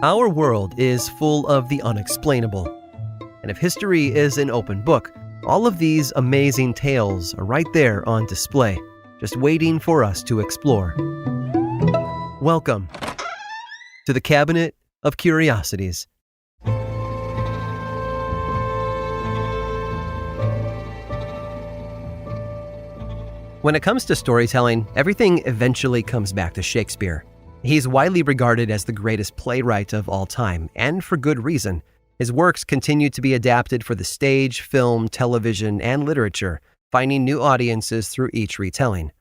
Our world is full of the unexplainable. And if history is an open book, all of these amazing tales are right there on display, just waiting for us to explore. Welcome to the Cabinet of Curiosities. When it comes to storytelling, everything eventually comes back to Shakespeare. He's widely regarded as the greatest playwright of all time, and for good reason. His works continue to be adapted for the stage, film, television, and literature, finding new audiences through each retelling.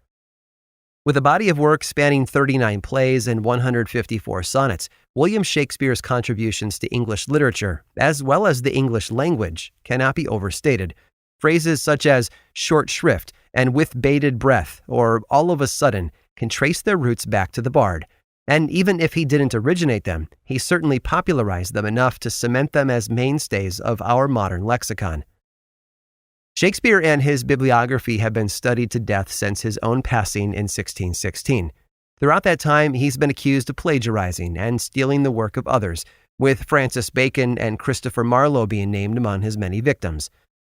With a body of work spanning 39 plays and 154 sonnets, William Shakespeare's contributions to English literature, as well as the English language, cannot be overstated. Phrases such as short shrift and with bated breath or all of a sudden can trace their roots back to the bard. And even if he didn't originate them, he certainly popularized them enough to cement them as mainstays of our modern lexicon. Shakespeare and his bibliography have been studied to death since his own passing in 1616. Throughout that time, he's been accused of plagiarizing and stealing the work of others, with Francis Bacon and Christopher Marlowe being named among his many victims.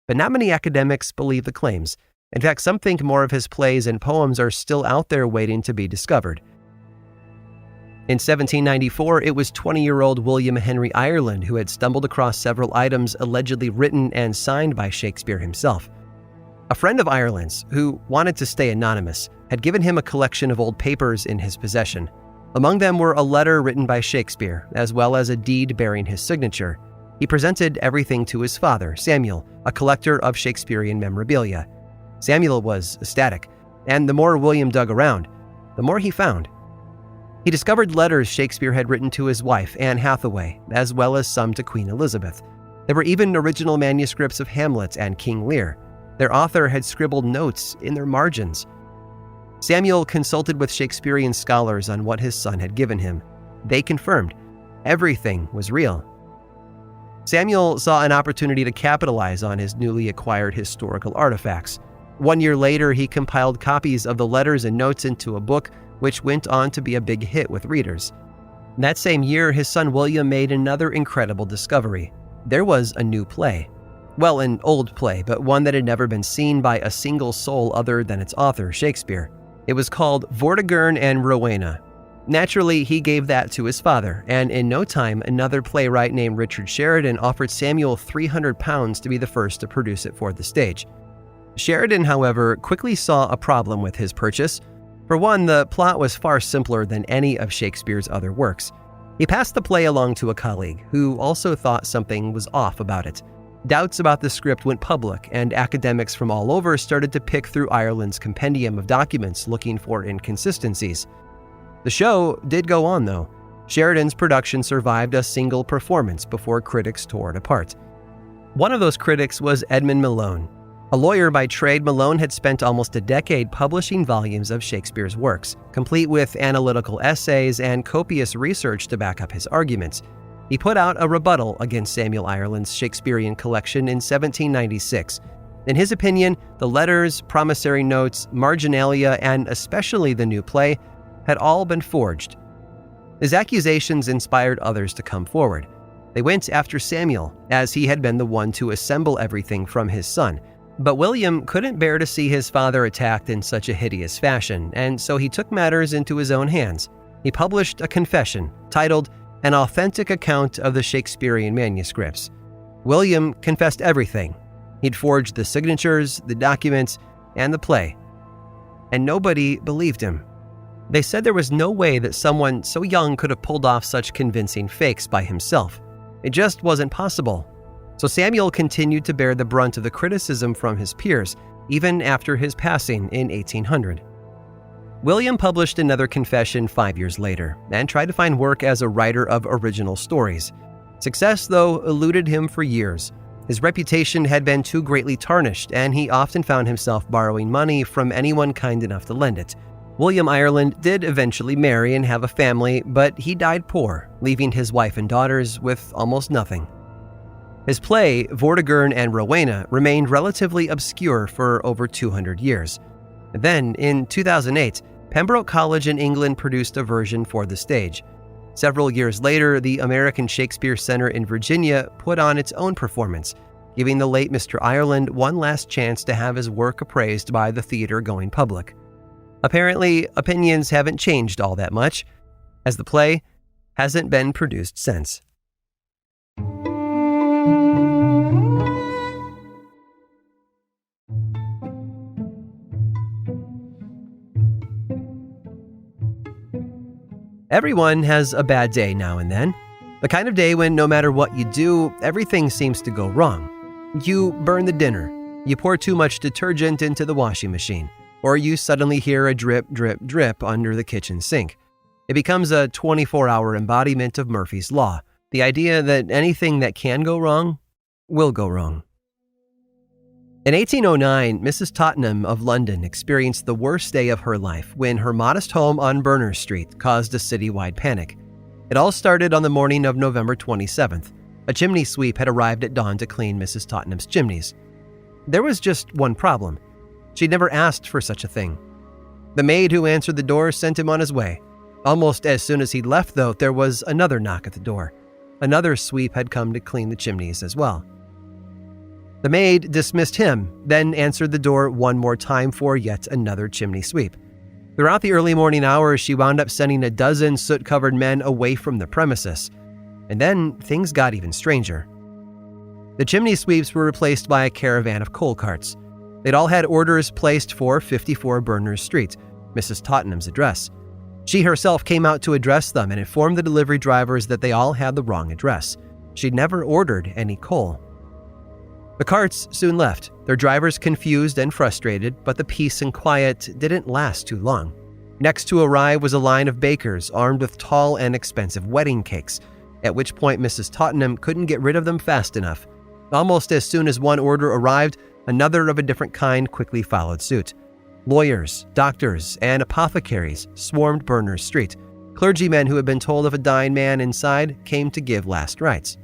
But not many academics believe the claims. In fact, some think more of his plays and poems are still out there waiting to be discovered. In 1794, it was 20-year-old William Henry Ireland who had stumbled across several items allegedly written and signed by Shakespeare himself. A friend of Ireland's, who wanted to stay anonymous, had given him a collection of old papers in his possession. Among them were a letter written by Shakespeare, as well as a deed bearing his signature. He presented everything to his father, Samuel, a collector of Shakespearean memorabilia. Samuel was ecstatic, and the more William dug around, the more he found. He discovered letters Shakespeare had written to his wife, Anne Hathaway, as well as some to Queen Elizabeth. There were even original manuscripts of Hamlet and King Lear. Their author had scribbled notes in their margins. Samuel consulted with Shakespearean scholars on what his son had given him. They confirmed everything was real. Samuel saw an opportunity to capitalize on his newly acquired historical artifacts. 1 year later, he compiled copies of the letters and notes into a book, which went on to be a big hit with readers. That same year, his son William made another incredible discovery. There was a new play. Well, an old play, but one that had never been seen by a single soul other than its author, Shakespeare. It was called Vortigern and Rowena. Naturally, he gave that to his father, and in no time, another playwright named Richard Sheridan offered Samuel £300 to be the first to produce it for the stage. Sheridan, however, quickly saw a problem with his purchase. For one, the plot was far simpler than any of Shakespeare's other works. He passed the play along to a colleague, who also thought something was off about it. Doubts about the script went public, and academics from all over started to pick through Ireland's compendium of documents looking for inconsistencies. The show did go on, though. Sheridan's production survived a single performance before critics tore it apart. One of those critics was Edmund Malone. A lawyer by trade, Malone had spent almost a decade publishing volumes of Shakespeare's works, complete with analytical essays and copious research to back up his arguments. He put out a rebuttal against Samuel Ireland's Shakespearean collection in 1796. In his opinion, the letters, promissory notes, marginalia, and especially the new play had all been forged. His accusations inspired others to come forward. They went after Samuel, as he had been the one to assemble everything from his son. But William couldn't bear to see his father attacked in such a hideous fashion, and so he took matters into his own hands. He published a confession titled An Authentic Account of the Shakespearean Manuscripts. William confessed everything. He'd forged the signatures, the documents, and the play. And nobody believed him. They said there was no way that someone so young could have pulled off such convincing fakes by himself. It just wasn't possible. So Samuel continued to bear the brunt of the criticism from his peers, even after his passing in 1800. William published another confession 5 years later, and tried to find work as a writer of original stories. Success, though, eluded him for years. His reputation had been too greatly tarnished, and he often found himself borrowing money from anyone kind enough to lend it. William Ireland did eventually marry and have a family, but he died poor, leaving his wife and daughters with almost nothing. His play, Vortigern and Rowena, remained relatively obscure for over 200 years. Then, in 2008, Pembroke College in England produced a version for the stage. Several years later, the American Shakespeare Center in Virginia put on its own performance, giving the late Mr. Ireland one last chance to have his work appraised by the theater-going public. Apparently, opinions haven't changed all that much, as the play hasn't been produced since. Everyone has a bad day now and then. The kind of day when no matter what you do, everything seems to go wrong. You burn the dinner, you pour too much detergent into the washing machine, or you suddenly hear a drip, drip, drip under the kitchen sink. It becomes a 24-hour embodiment of Murphy's Law, the idea that anything that can go wrong will go wrong. In 1809, Mrs. Tottenham of London experienced the worst day of her life when her modest home on Berners Street caused a citywide panic. It all started on the morning of November 27th. A chimney sweep had arrived at dawn to clean Mrs. Tottenham's chimneys. There was just one problem. She'd never asked for such a thing. The maid who answered the door sent him on his way. Almost as soon as he'd left, though, there was another knock at the door. Another sweep had come to clean the chimneys as well. The maid dismissed him, then answered the door one more time for yet another chimney sweep. Throughout the early morning hours, she wound up sending a dozen soot-covered men away from the premises. And then things got even stranger. The chimney sweeps were replaced by a caravan of coal carts. They'd all had orders placed for 54 Berners Street, Mrs. Tottenham's address. She herself came out to address them and informed the delivery drivers that they all had the wrong address. She'd never ordered any coal. The carts soon left, their drivers confused and frustrated, but the peace and quiet didn't last too long. Next to arrive was a line of bakers armed with tall and expensive wedding cakes, at which point Mrs. Tottenham couldn't get rid of them fast enough. Almost as soon as one order arrived, another of a different kind quickly followed suit. Lawyers, doctors, and apothecaries swarmed Berners Street. Clergymen who had been told of a dying man inside came to give last rites.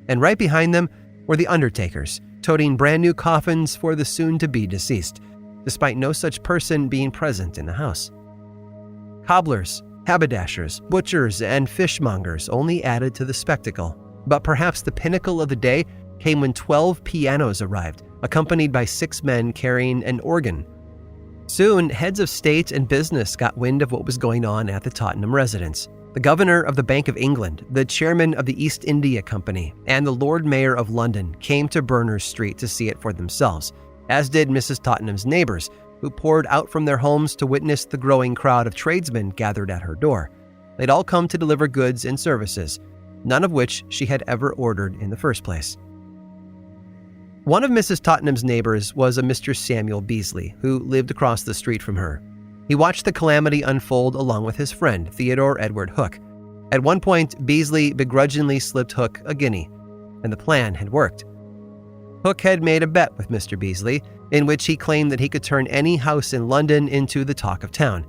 And right behind them were the undertakers, toting brand new coffins for the soon-to-be deceased, despite no such person being present in the house. Cobblers, haberdashers, butchers, and fishmongers only added to the spectacle. But perhaps the pinnacle of the day came when 12 pianos arrived, accompanied by 6 men carrying an organ. Soon, heads of state and business got wind of what was going on at the Tottenham residence. The governor of the Bank of England, the chairman of the East India Company, and the Lord Mayor of London came to Berners Street to see it for themselves, as did Mrs. Tottenham's neighbors, who poured out from their homes to witness the growing crowd of tradesmen gathered at her door. They'd all come to deliver goods and services, none of which she had ever ordered in the first place. One of Mrs. Tottenham's neighbors was a Mr. Samuel Beasley, who lived across the street from her. He watched the calamity unfold along with his friend, Theodore Edward Hook. At one point, Beasley begrudgingly slipped Hook a guinea, and the plan had worked. Hook had made a bet with Mr. Beasley, in which he claimed that he could turn any house in London into the talk of town.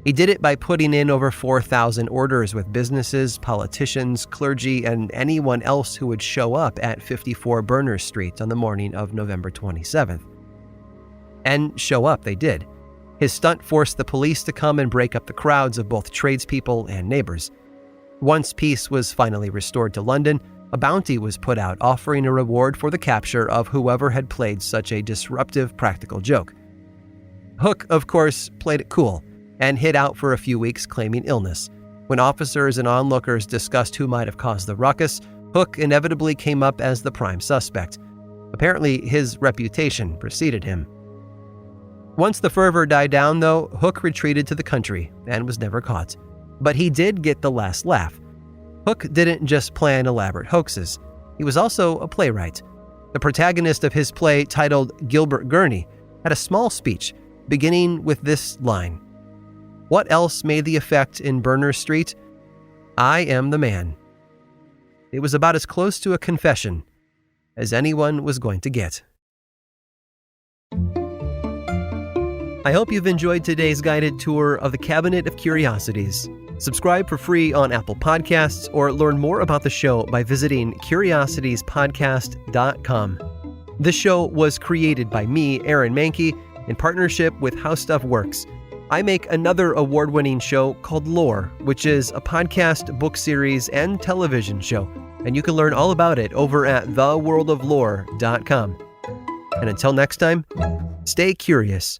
He did it by putting in over 4,000 orders with businesses, politicians, clergy, and anyone else who would show up at 54 Berners Street on the morning of November 27th. And show up they did. His stunt forced the police to come and break up the crowds of both tradespeople and neighbors. Once peace was finally restored to London, a bounty was put out offering a reward for the capture of whoever had played such a disruptive practical joke. Hook, of course, played it cool and hid out for a few weeks claiming illness. When officers and onlookers discussed who might have caused the ruckus, Hook inevitably came up as the prime suspect. Apparently, his reputation preceded him. Once the fervor died down, though, Hook retreated to the country and was never caught. But he did get the last laugh. Hook didn't just plan elaborate hoaxes. He was also a playwright. The protagonist of his play, titled Gilbert Gurney, had a small speech beginning with this line: "What else made the effect in Berners Street? I am the man." It was about as close to a confession as anyone was going to get. I hope you've enjoyed today's guided tour of the Cabinet of Curiosities. Subscribe for free on Apple Podcasts or learn more about the show by visiting curiositiespodcast.com. This show was created by me, Aaron Mahnke, in partnership with How Stuff Works. I make another award-winning show called Lore, which is a podcast, book series, and television show, and you can learn all about it over at theworldoflore.com. And until next time, stay curious.